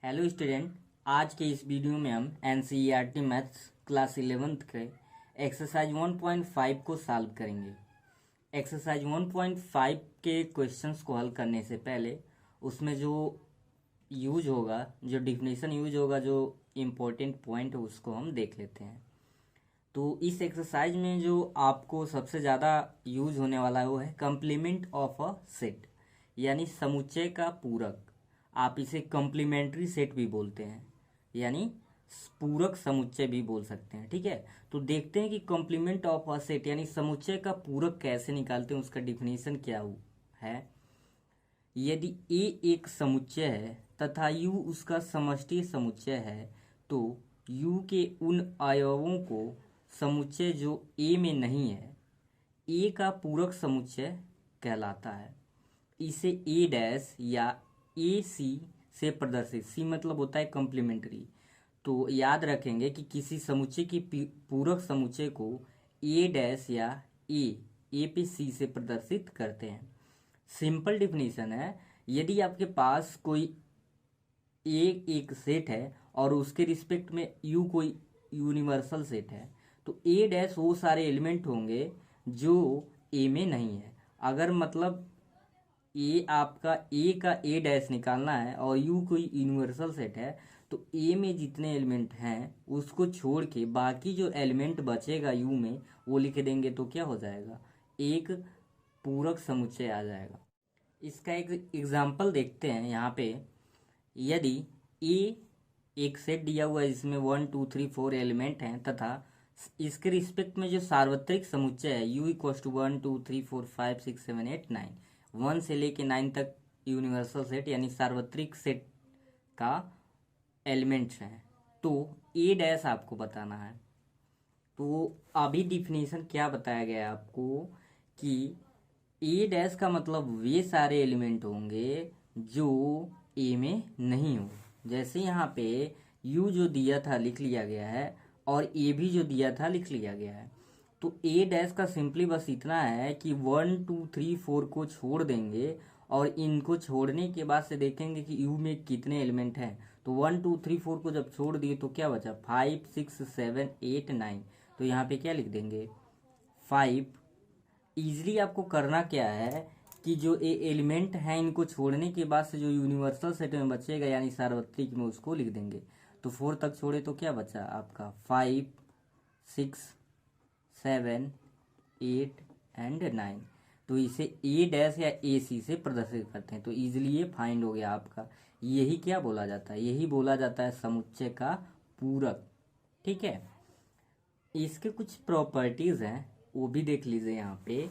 Hello student. आज के इस वीडियो में हम एनसीईआरटी मैथ्स क्लास 11th के एक्सरसाइज 1.5 को सॉल्व करेंगे। एक्सरसाइज 1.5 के क्वेश्चंस को हल करने से पहले उसमें जो यूज होगा, जो डिफिनेशन यूज होगा, जो इम्पोर्टेंट पॉइंट है उसको हम देख लेते हैं। तो इस एक्सरसाइज में जो आपको सबसे ज़्यादा यूज होने वाला है वो है कम्प्लीमेंट ऑफ अ सेट, यानी समुच्चय का पूरक। आप इसे कम्प्लीमेंट्री सेट भी बोलते हैं, यानी पूरक समुच्चय भी बोल सकते हैं। ठीक है, तो देखते हैं कि कम्प्लीमेंट ऑफ अ सेट यानी समुच्चय का पूरक कैसे निकालते हैं, उसका डिफिनेशन क्या है। यदि ए एक समुच्चय है तथा यू उसका समष्टि समुच्चय है, तो यू के उन अवयवों को समुच्चय जो ए में नहीं है, ए का पूरक समुच्चय कहलाता है। इसे ए डैश या ए सी से प्रदर्शित, सी मतलब होता है कम्प्लीमेंट्री। तो याद रखेंगे कि किसी समुच्चय की पूरक समुच्चय को ए डैश या ए पे सी से प्रदर्शित करते हैं। सिंपल डिफिनीशन है, यदि आपके पास कोई एक सेट है और उसके रिस्पेक्ट में यू कोई यूनिवर्सल सेट है, तो ए डैश वो सारे एलिमेंट होंगे जो ए में नहीं है। अगर मतलब ए आपका ए का ए डैश निकालना है और यू कोई यूनिवर्सल सेट है, तो ए में जितने एलिमेंट हैं उसको छोड़ के बाकी जो एलिमेंट बचेगा यू में वो लिख देंगे, तो क्या हो जाएगा, एक पूरक समुच्चय आ जाएगा। इसका एक एग्जाम्पल देखते हैं यहाँ पे। यदि ए एक सेट दिया हुआ है जिसमें 1 2 3 4 एलिमेंट हैं तथा इसके रिस्पेक्ट में जो सार्वत्रिक समुच्चय है u इक्व टू 1 2 3 4 5 6 7 8 9, 1 से लेके 9 तक यूनिवर्सल सेट यानी सार्वत्रिक सेट का एलिमेंट्स हैं, तो ए डैश आपको बताना है। तो अभी डिफिनेशन क्या बताया गया है आपको कि ए डैश का मतलब वे सारे एलिमेंट होंगे जो ए में नहीं हो। जैसे यहाँ पे यू जो दिया था लिख लिया गया है और ए भी जो दिया था लिख लिया गया है। तो ए डैश का सिंपली बस इतना है कि 1 2 3 4 को छोड़ देंगे और इनको छोड़ने के बाद से देखेंगे कि यू में कितने एलिमेंट हैं। तो 1 2 3 4 को जब छोड़ दिए तो क्या बचा, 5 6 7 8 9। तो यहाँ पे क्या लिख देंगे, 5। ईजिली आपको करना क्या है कि जो ए एलिमेंट हैं इनको छोड़ने के बाद से जो यूनिवर्सल सेट में बचेगा यानी सार्वत्रिक में, उसको लिख देंगे। तो 4 तक छोड़े तो क्या बचा आपका, 5 6 7 8 एंड 9। तो इसे ए डैश या ए सी से प्रदर्शित करते हैं, तो इजीली ये फाइंड हो गया आपका। यही क्या बोला जाता है, यही बोला जाता है समुच्चय का पूरक। ठीक है, इसके कुछ प्रॉपर्टीज हैं वो भी देख लीजिए यहाँ पे।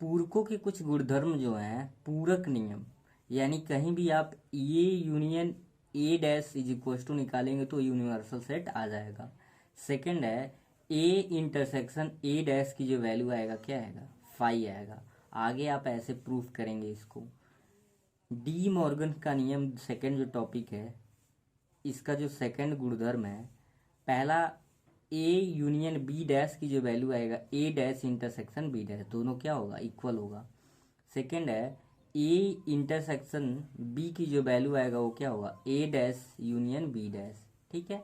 पूरकों के कुछ गुणधर्म जो हैं, पूरक नियम, यानी कहीं भी आप A union A dash is equal to निकालेंगे तो यूनिवर्सल सेट आ जाएगा। सेकंड है ए इंटरसेक्शन ए डैश की जो वैल्यू आएगा क्या आएगा, 5 आएगा। आगे आप ऐसे प्रूफ करेंगे इसको। डी मॉर्गन का नियम सेकंड जो टॉपिक है, इसका जो सेकंड गुणधर्म है, पहला ए यूनियन बी डैश की जो वैल्यू आएगा ए डैश इंटरसेक्शन बी डैश, दोनों क्या होगा, इक्वल होगा। सेकंड है ए इंटरसेक्शन बी की जो वैल्यू आएगा वो क्या होगा, ए डैश यूनियन बी डैश। ठीक है।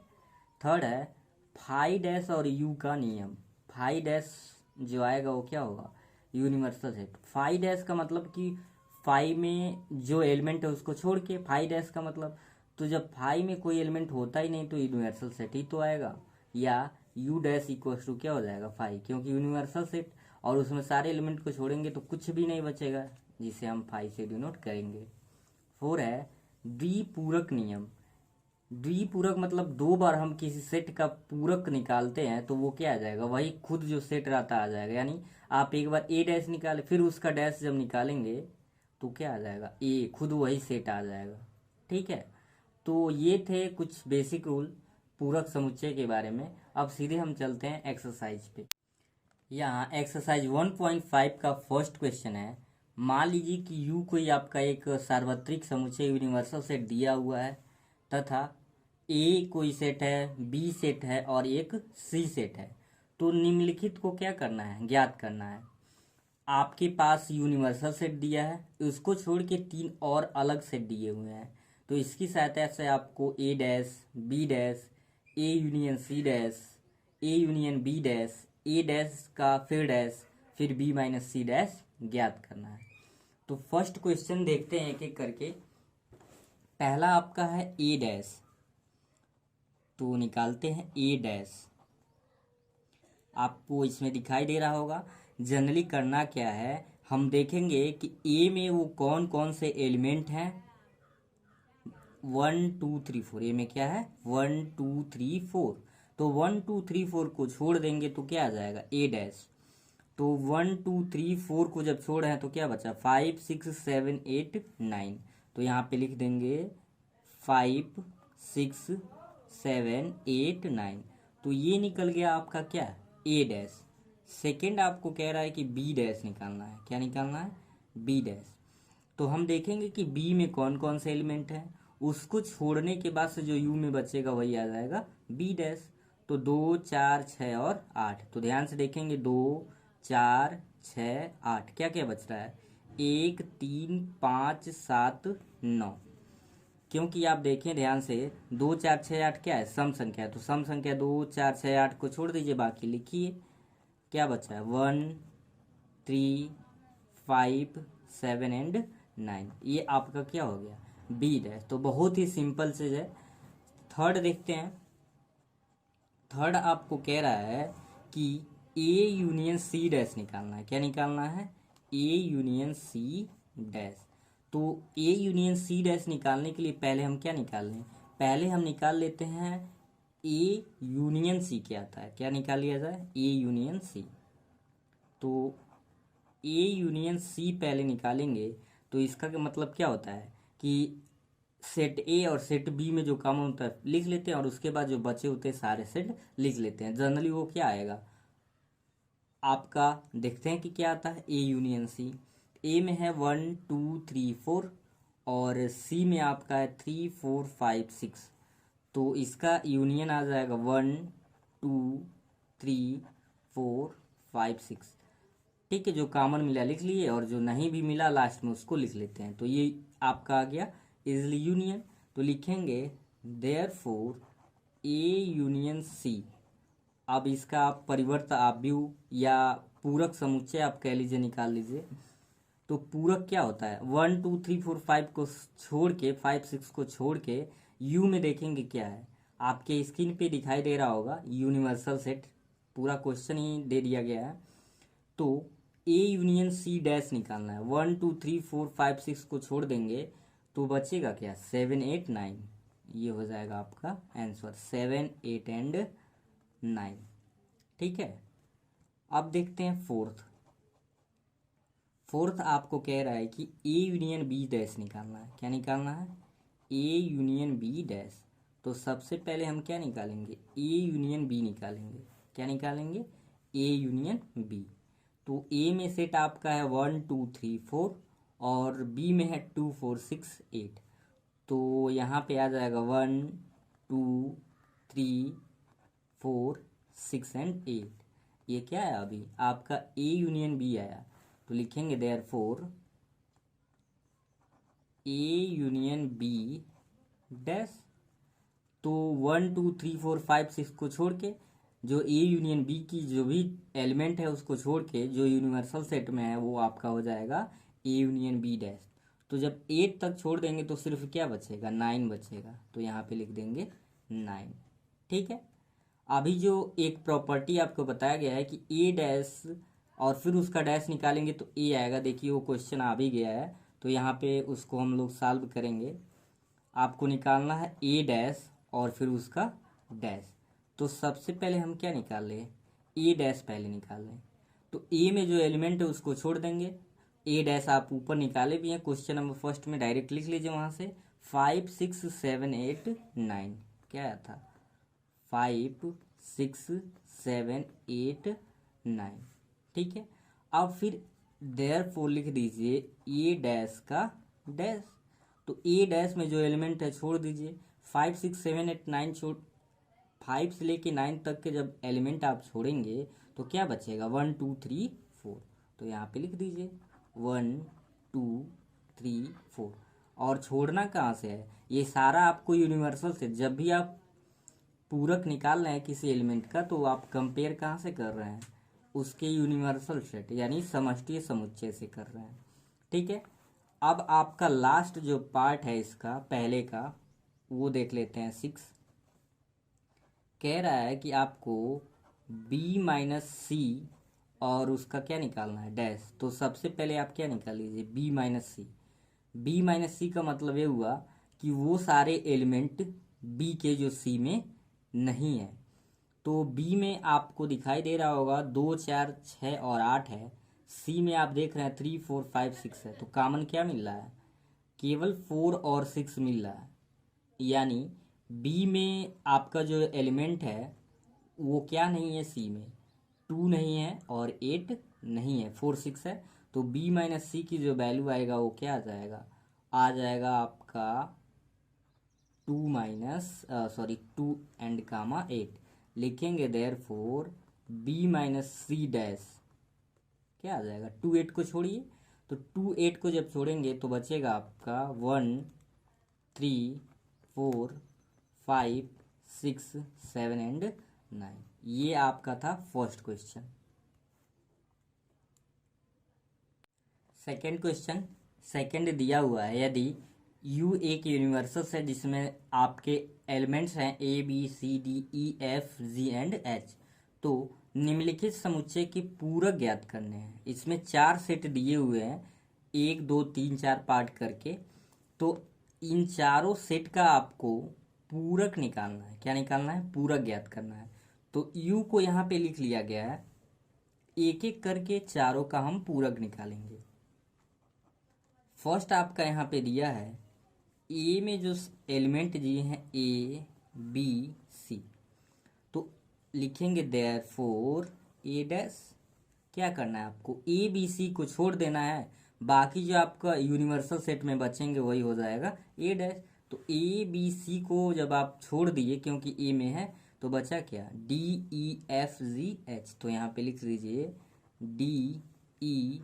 थर्ड है फाई डैश और यू का नियम। फाई डैश जो आएगा वो क्या होगा, यूनिवर्सल सेट। फाई डैश का मतलब कि फाई में जो एलिमेंट है उसको छोड़ के, फाई डैश का मतलब, तो जब फाई में कोई एलिमेंट होता ही नहीं तो यूनिवर्सल सेट ही तो आएगा। या यू डैश इक्वल टू क्या हो जाएगा, फाई, क्योंकि यूनिवर्सल सेट और उसमें सारे एलिमेंट को छोड़ेंगे तो कुछ भी नहीं बचेगा, जिसे हम फाई से डिनोट करेंगे। 4 है द्विपूरक नियम। द्विपूरक मतलब दो बार हम किसी सेट का पूरक निकालते हैं तो वो क्या आ जाएगा, वही खुद जो सेट रहता आ जाएगा। यानी आप एक बार ए डैश निकाले फिर उसका डैश जब निकालेंगे तो क्या आ जाएगा, ए खुद वही सेट आ जाएगा। ठीक है, तो ये थे कुछ बेसिक रूल पूरक समुच्चय के बारे में। अब सीधे हम चलते हैं एक्सरसाइज पे। यहाँ एक्सरसाइज 1.5 का फर्स्ट क्वेश्चन है। मान लीजिए कि यू कोई आपका एक सार्वत्रिक समुच्चय यूनिवर्सल सेट दिया हुआ है तथा ए कोई सेट है, बी सेट है और एक सी सेट है। तो निम्नलिखित को क्या करना है, ज्ञात करना है। आपके पास यूनिवर्सल सेट दिया है, उसको छोड़ के 3 और अलग सेट दिए हुए हैं। तो इसकी सहायता से आपको A dash, B dash, A union C dash, A union B dash, A dash का फिर डैश, फिर बी माइनस सी डैश ज्ञात करना है। तो फर्स्ट क्वेश्चन देखते हैं एक एक करके। पहला आपका है ए डैश, तो निकालते हैं ए डैश। आपको इसमें दिखाई दे रहा होगा। जनरली करना क्या है, हम देखेंगे कि ए में वो कौन कौन से एलिमेंट हैं। 1 2 3 4, ए में क्या है 1 2 3 4। तो 1 2 3 4 को छोड़ देंगे तो क्या आ जाएगा ए डैश। तो 1 2 3 4 को जब छोड़ हैं तो क्या बचा 5 6 7 8 9। तो यहाँ पे लिख देंगे 5 6 7 8 9। तो ये निकल गया आपका क्या ए डैश। सेकेंड आपको कह रहा है कि बी डैश निकालना है। क्या निकालना है बी डैश। तो हम देखेंगे कि बी में कौन कौन से एलिमेंट हैं, उसको छोड़ने के बाद से जो यू में बचेगा वही आ जाएगा बी डैश। तो 2 4 6 और 8। तो ध्यान से देखेंगे 2 4 6 8 क्या क्या बच रहा है 1 3 5 7 9। क्योंकि आप देखें ध्यान से 2 4 6 8 क्या है सम संख्या है। तो सम संख्या 2 4 6 8 को छोड़ दीजिए, बाकी लिखिए क्या बचा है 1 3 5 7 एंड 9। ये आपका क्या हो गया बी डैश। तो बहुत ही सिंपल चीज है। थर्ड देखते हैं। थर्ड आपको कह रहा है कि ए यूनियन सी डैश निकालना है। क्या निकालना है ए यूनियन सी डैश। तो ए यूनियन सी डैश निकालने के लिए पहले हम क्या निकाल लें, पहले हम निकाल लेते हैं ए यूनियन सी क्या आता है। क्या निकाल लिया जाए ए यूनियन सी। तो ए यूनियन सी पहले निकालेंगे तो इसका मतलब क्या होता है कि सेट ए और सेट बी में जो कॉमन होता है लिख लेते हैं और उसके बाद जो बचे होते हैं सारे सेट लिख लेते हैं। जनरली वो क्या आएगा आपका, देखते हैं कि क्या आता है ए यूनियन सी। ए में है 1 2 3 4 और सी में आपका है 3 4 5 6। तो इसका यूनियन आ जाएगा 1 2 3 4 5 6। ठीक है, जो कॉमन मिला लिख लिए और जो नहीं भी मिला लास्ट में उसको लिख लेते हैं। तो ये आपका आ गया इजली यूनियन। तो लिखेंगे देयरफॉर ए यूनियन सी। अब इसका आप परिवर्त आव्यूह या पूरक समुच्चय आप कह लीजिए निकाल लीजिए। तो पूरक क्या होता है 1 2 3 4 5 को छोड़ के 5 6 को छोड़ के यू में देखेंगे क्या है। आपके स्क्रीन पे दिखाई दे रहा होगा यूनिवर्सल सेट, पूरा क्वेश्चन ही दे दिया गया है। तो ए यूनियन सी डैश निकालना है। 1 2 3 4 5 6 को छोड़ देंगे तो बचेगा क्या 7 8 9। ये हो जाएगा आपका आंसर 7 8 एंड 9। ठीक है, अब देखते हैं फोर्थ। फोर्थ आपको कह रहा है कि ए यूनियन बी डैश निकालना है। क्या निकालना है ए यूनियन बी डैश। तो सबसे पहले हम क्या निकालेंगे ए यूनियन बी निकालेंगे। क्या निकालेंगे ए यूनियन बी। तो ए में सेट आपका है 1 2 3 4 और बी में है 2 4 6 8। तो यहाँ पे आ जाएगा 1 2 3 4 6 एंड 8। ये क्या है अभी आपका ए यूनियन बी आया। तो लिखेंगे therefore A union B dash. तो 1 2 3 4 5 6 को छोड़ के जो ए यूनियन बी की जो भी एलिमेंट है उसको छोड़ के जो यूनिवर्सल सेट में है वो आपका हो जाएगा ए यूनियन बी डैश। तो जब 8 तक छोड़ देंगे तो सिर्फ क्या बचेगा 9 बचेगा। तो यहाँ पे लिख देंगे 9। ठीक है, अभी जो एक प्रॉपर्टी आपको बताया गया है कि ए डैश और फिर उसका डैश निकालेंगे तो ए आएगा। देखिए वो क्वेश्चन आ भी गया है तो यहाँ पे उसको हम लोग सॉल्व करेंगे। आपको निकालना है ए डैश और फिर उसका डैश। तो सबसे पहले हम क्या निकाल लें ए डैश पहले निकाल लें। तो ए में जो एलिमेंट है उसको छोड़ देंगे। ए डैश आप ऊपर निकाले भी हैं क्वेश्चन नंबर फर्स्ट में, डायरेक्ट लिख लीजिए वहाँ से 5 6 7 8 9। क्या आया था 5 6 7 8 9। ठीक है, अब फिर देयरफॉर लिख दीजिए ए डैश का डैश। तो ए डैश में जो एलिमेंट है छोड़ दीजिए। 5 6 7 8 9 छोड़ 5 से लेके 9 तक के जब एलिमेंट आप छोड़ेंगे तो क्या बचेगा 1 2 3 4। तो यहाँ पे लिख दीजिए 1 2 3 4। और छोड़ना कहाँ से है, ये सारा आपको यूनिवर्सल से, जब भी आप पूरक निकाल रहे हैं किसी एलिमेंट का तो आप कंपेयर कहाँ से कर रहे हैं, उसके यूनिवर्सल सेट यानी समष्टि समुच्चय से कर रहे हैं। ठीक है, अब आपका लास्ट जो पार्ट है इसका पहले का वो देख लेते हैं। 6 कह रहा है कि आपको b माइनस सी और उसका क्या निकालना है, डैश। तो सबसे पहले आप क्या निकाल लीजिए, b माइनस सी। b माइनस सी का मतलब ये हुआ कि वो सारे एलिमेंट b के जो c में नहीं है। तो b में आपको दिखाई दे रहा होगा 2 4 6 और 8 है, c में आप देख रहे हैं 3 4 5 6 है। तो कॉमन क्या मिल रहा है, केवल 4 और 6 मिल रहा है। यानी बी में आपका जो एलिमेंट है वो क्या नहीं है, सी में 2 नहीं है और 8 नहीं है, 4 6 है। तो बी माइनस सी की जो वैल्यू आएगा वो क्या आ जाएगा आपका 2 माइनस सॉरी 2 एंड कामा 8। लिखेंगे therefore B minus C dash क्या आ जाएगा, 2 8 को छोड़िए। तो 2 8 को जब छोड़ेंगे तो बचेगा आपका 1 3 4 5 6 7 एंड 9। ये आपका था first question. Second question, second दिया हुआ है, यदि U एक यूनिवर्सल है जिसमें आपके एलिमेंट्स हैं A B C D E F G and H, तो निम्नलिखित समुच्चय के पूरक ज्ञात करने हैं। इसमें 4 सेट दिए हुए हैं, 1 2 3 4 पार्ट करके। तो इन चारों सेट का आपको पूरक निकालना है। क्या निकालना है, पूरक ज्ञात करना है। तो U को यहाँ पे लिख लिया गया है, एक एक करके चारों का हम पूरक निकालेंगे। फर्स्ट आपका यहाँ पे दिया है ए में जो एलिमेंट दिए हैं A B C, तो लिखेंगे देयर फोर ए डैश। क्या करना है आपको, A B C को छोड़ देना है, बाकी जो आपका यूनिवर्सल सेट में बचेंगे वही हो जाएगा ए डैश। तो A B C को जब आप छोड़ दिए क्योंकि A में है, तो बचा क्या, D E F G H। तो यहाँ पे लिख लीजिए D E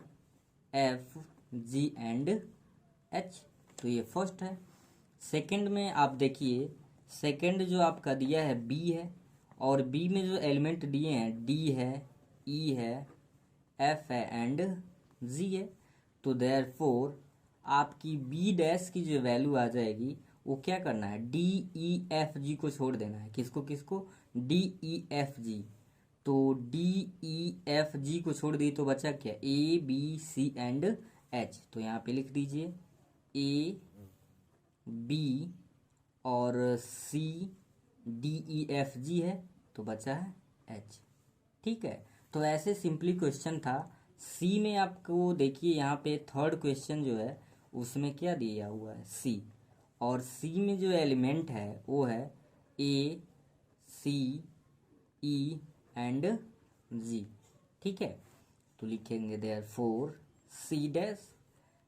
F G and H। तो ये फर्स्ट है। सेकंड में आप देखिए, सेकंड जो आपका दिया है B है, और B में जो एलिमेंट दिए हैं D है E है F है एंड G है। तो देयरफॉर आपकी B डैश की जो वैल्यू आ जाएगी वो क्या करना है, D E F G को छोड़ देना है। किसको किसको, D E F G। तो D E F G को छोड़ दी तो बचा क्या, A B C and H। तो यहाँ पे लिख दीजिए A B और C D E F G है, तो बचा है H। ठीक है, तो ऐसे सिंपली क्वेश्चन था। सी में आपको देखिए यहाँ पे थर्ड क्वेश्चन जो है उसमें क्या दिया हुआ है, सी। और सी में जो एलिमेंट है वो है A C E and G। ठीक है, तो लिखेंगे therefore C dash.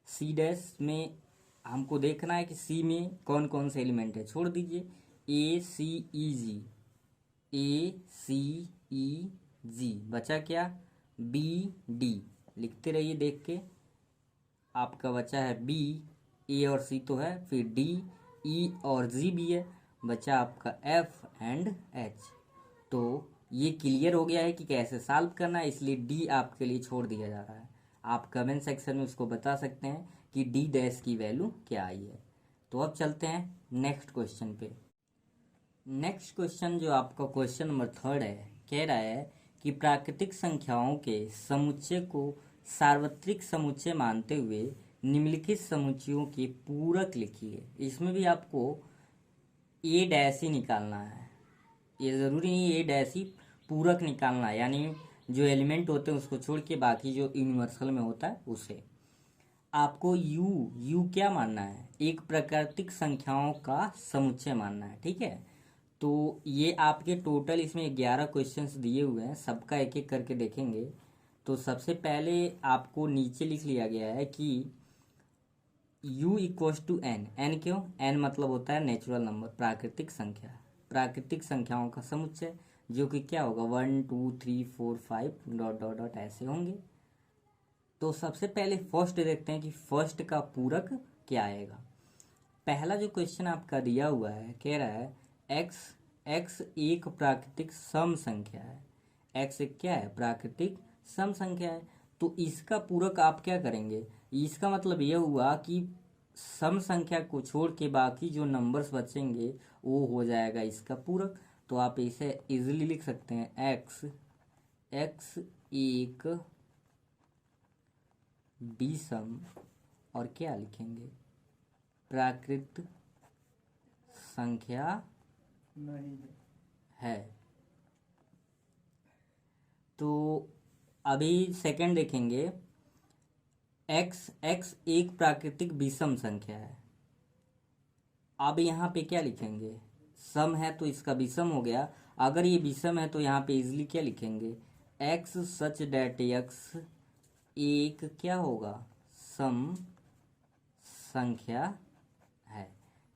C dash में हमको देखना है कि सी में कौन कौन से एलिमेंट है, छोड़ दीजिए A C E G, A C E G, बचा क्या, B D। लिखते रहिए देख के, आपका बचा है B, A और C तो है, फिर D E और G भी है, बचा आपका F एंड H। तो ये क्लियर हो गया है कि कैसे सॉल्व करना है, इसलिए D आपके लिए छोड़ दिया जा रहा है। आप कमेंट सेक्शन में उसको बता सकते हैं कि D डैश की वैल्यू क्या आई है। तो अब चलते हैं नेक्स्ट क्वेश्चन पे। नेक्स्ट क्वेश्चन जो आपका क्वेश्चन नंबर थर्ड है, कह रहा है कि प्राकृतिक संख्याओं के समुच्चय को सार्वत्रिक समुच्चय मानते हुए निम्नलिखित समुच्चयों के पूरक लिखिए। इसमें भी आपको ए डैश ही निकालना है, ये ज़रूरी नहीं ए डैश ही पूरक निकालना है, यानी जो एलिमेंट होते हैं उसको छोड़ के बाकी जो यूनिवर्सल में होता है उसे। आपको यू क्या मानना है, एक प्राकृतिक संख्याओं का समुच्चय मानना है। ठीक है, तो ये आपके टोटल इसमें 11 क्वेश्चंस दिए हुए हैं, सबका एक एक करके देखेंगे। तो सबसे पहले आपको नीचे लिख लिया गया है कि u equals to N. N क्यों, एन मतलब होता है नेचुरल नंबर, प्राकृतिक संख्या, प्राकृतिक संख्याओं का समुच्चय, जो कि क्या होगा 1 2 3 4 5 डॉट डॉट डॉट ऐसे होंगे। तो सबसे पहले फर्स्ट देखते हैं कि फर्स्ट का पूरक क्या आएगा। पहला जो क्वेश्चन आपका दिया हुआ है कह रहा है एक्स एक्स एक प्राकृतिक सम संख्या है। एक्स एक क्या है? प्राकृतिक सम संख्या है। तो इसका पूरक आप क्या करेंगे? इसका मतलब यह हुआ कि सम संख्या को छोड़ के बाकी जो नंबर्स बचेंगे वो हो जाएगा इसका पूरक। तो आप इसे इजीली लिख सकते हैं एक्स एक्स एक विषम और क्या लिखेंगे? प्राकृत संख्या नहीं है। तो अभी सेकंड देखेंगे, एक्स एक्स एक प्राकृतिक विषम संख्या है। अब यहाँ पे क्या लिखेंगे? सम है तो इसका विषम हो गया। अगर ये विषम है तो यहाँ पे इजिली क्या लिखेंगे? एक्स सच डेट एक्स एक क्या होगा? सम संख्या है।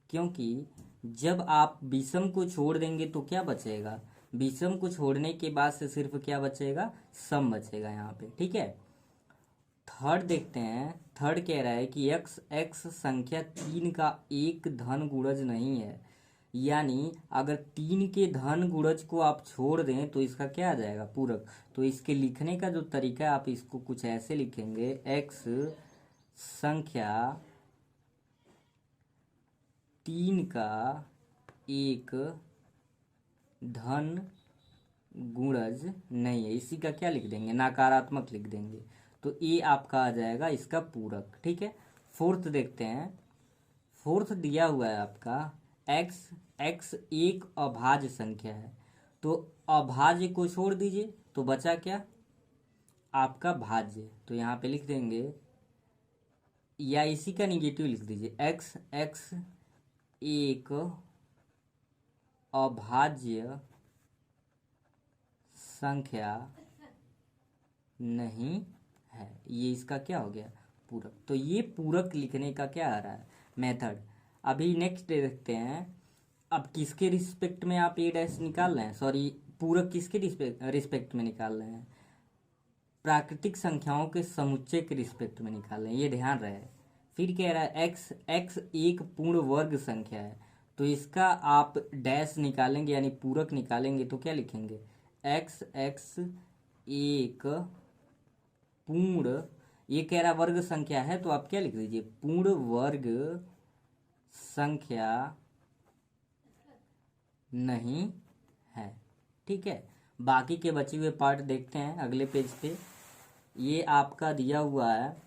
क्योंकि जब आप विषम को छोड़ देंगे तो क्या बचेगा? विषम को छोड़ने के बाद से सिर्फ क्या बचेगा? सम बचेगा यहाँ पे। ठीक है। थर्ड देखते हैं। थर्ड कह रहा है कि एक्स एक्स संख्या 3 का एक धन गुणज नहीं है। यानी अगर 3 के धन गुणज को आप छोड़ दें तो इसका क्या आ जाएगा? पूरक। तो इसके लिखने का जो तरीका है आप इसको कुछ ऐसे लिखेंगे, एक्स संख्या 3 का एक धन गुणज नहीं है। इसी का क्या लिख देंगे? नकारात्मक लिख देंगे। तो ये आपका आ जाएगा इसका पूरक। ठीक है। फोर्थ देखते हैं। फोर्थ दिया हुआ है आपका एक्स एक्स एक अभाज्य संख्या है। तो अभाज्य को छोड़ दीजिए तो बचा क्या? आपका भाज्य। तो यहाँ पे लिख देंगे या इसी का निगेटिव लिख दीजिए, एक्स एक्स एक अभाज्य संख्या नहीं है। ये इसका क्या हो गया? पूरक। तो ये पूरक लिखने का क्या आ रहा है? मेथड। अभी नेक्स्ट देखते हैं। अब किसके रिस्पेक्ट में आप ए डैश निकाल रहे हैं? सॉरी, पूरक किसके रिस्पेक्ट में निकाल रहे हैं? प्राकृतिक संख्याओं के समुच्चय के रिस्पेक्ट में निकाल रहे हैं, ये ध्यान रहे। फिर कह रहा है एक्स एक्स एक पूर्ण वर्ग संख्या है। तो इसका आप डैश निकालेंगे यानी पूरक निकालेंगे तो क्या लिखेंगे? एक्स एक्स एक पूर्ण, ये कह रहा वर्ग संख्या है तो आप क्या लिख दीजिए? पूर्ण वर्ग संख्या नहीं है। ठीक है। बाकी के बचे हुए पार्ट देखते हैं अगले पेज पे। ये आपका दिया हुआ है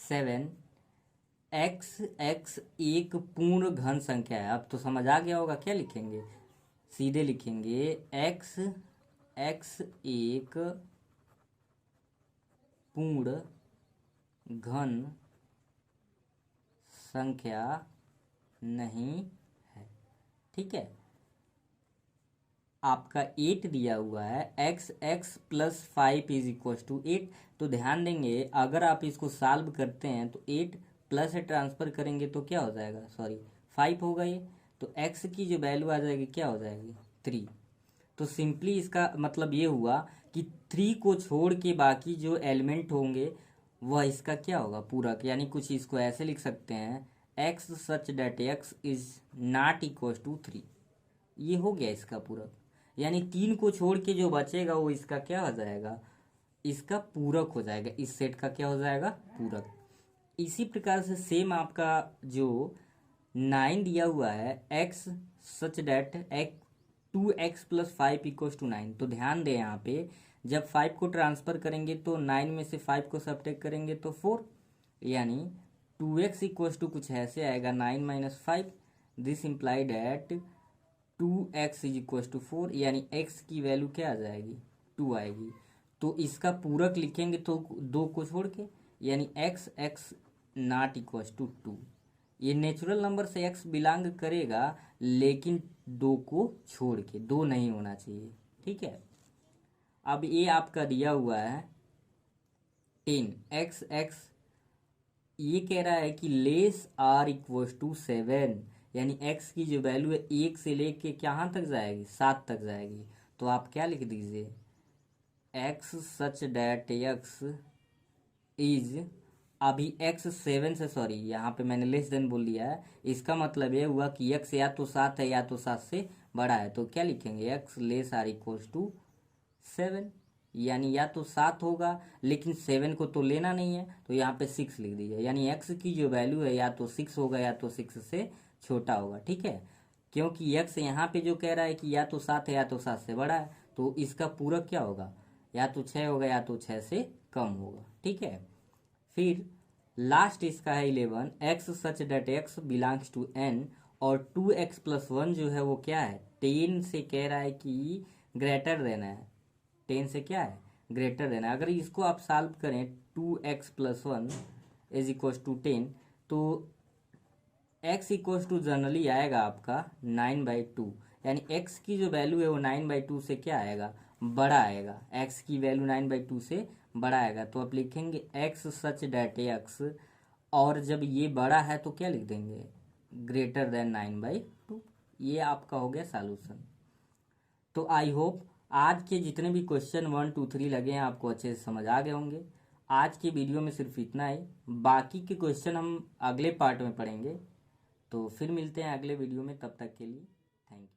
7 एक्स एक्स एक पूर्ण घन संख्या है। अब तो समझ आ गया होगा क्या लिखेंगे? सीधे लिखेंगे एक्स एक्स एक पूर्ण घन संख्या नहीं है। ठीक है। आपका 8 दिया हुआ है x x plus 5 is equal to 8। तो ध्यान देंगे अगर आप इसको सॉल्व करते हैं तो 8 प्लस से ट्रांसफर करेंगे तो क्या हो जाएगा? सॉरी 5 होगा ये। तो x की जो वैल्यू आ जाएगी क्या हो जाएगी? 3। तो सिंपली इसका मतलब ये हुआ कि 3 को छोड़ के बाकी जो एलिमेंट होंगे वह इसका क्या होगा? पूरक। यानी कुछ इसको ऐसे लिख सकते हैं, x such that x is not equal to 3। ये हो गया इसका पूरक। यानी 3 को छोड़ के जो बचेगा वो इसका क्या हो जाएगा? इसका पूरक हो जाएगा। इस सेट का क्या हो जाएगा? पूरक। इसी प्रकार से सेम आपका जो 9 दिया हुआ है x such that x 2x plus 5 equal to 9। तो ध्यान दें यहाँ पे जब 5 को ट्रांसफर करेंगे तो 9 में से 5 को सब्ट्रैक्ट करेंगे तो 4, यानी 2x इक्व टू कुछ ऐसे आएगा 9 minus 5। This imply that 2x is equal to 4, यानी x की वैल्यू क्या आ जाएगी? 2 आएगी। तो इसका पूरक लिखेंगे तो 2 को छोड़ के, यानी x x not equal to 2। ये नेचुरल नंबर से x बिलोंग करेगा लेकिन 2 को छोड़ के, 2 नहीं होना चाहिए। ठीक है। अब ये आपका दिया हुआ है 10 एक्स एक्स, ये कह रहा है कि लेस आर इक्व टू 7। यानी x की जो वैल्यू है 1 से लेके कहाँ तक जाएगी? 7 तक जाएगी। तो आप क्या लिख दीजिए? X such that x is, अभी एक्स 7 से, सॉरी यहाँ पे मैंने लेस देन बोल दिया है, इसका मतलब ये हुआ कि एक्स या तो 7 है या तो 7 से बड़ा है। तो क्या लिखेंगे, x less or equals to 7, यानी या तो 7 होगा, लेकिन 7 को तो लेना नहीं है, तो यहाँ पे 6 लिख दीजिए। यानी एक्स की जो वैल्यू है या तो 6 होगा या तो 6 से छोटा होगा। ठीक है, क्योंकि एक्स यहाँ पे जो कह रहा है कि या तो 7 है या तो 7 से बड़ा है, तो इसका पूरक क्या होगा, या तो 6 होगा या तो 6 से कम होगा। ठीक है, फिर लास्ट इसका है 11, x such that x belongs to N, और 2x+1 जो है वो क्या है, 10 से कह रहा है कि ग्रेटर देना है, 10 से क्या है, ग्रेटर देना है। अगर इसको आप सॉल्व करें 2x+1 इज इक्वल टू 10, तो x इक्वल टू जनरली आएगा आपका 9/2, यानी x की जो वैल्यू है वो 9/2 से क्या आएगा, बड़ा आएगा। x की वैल्यू 9/2 से बड़ा आएगा, तो आप लिखेंगे x सच डैट x, और जब ये बड़ा है तो क्या लिख देंगे, ग्रेटर देन 9/2। ये आपका हो गया सॉल्यूशन। तो आई होप आज के जितने भी क्वेश्चन 1 2 3 लगे हैं आपको अच्छे से समझ आ गए होंगे। आज की वीडियो में सिर्फ इतना ही, बाकी के क्वेश्चन हम अगले पार्ट में पढ़ेंगे। तो फिर मिलते हैं अगले वीडियो में, तब तक के लिए थैंक यू।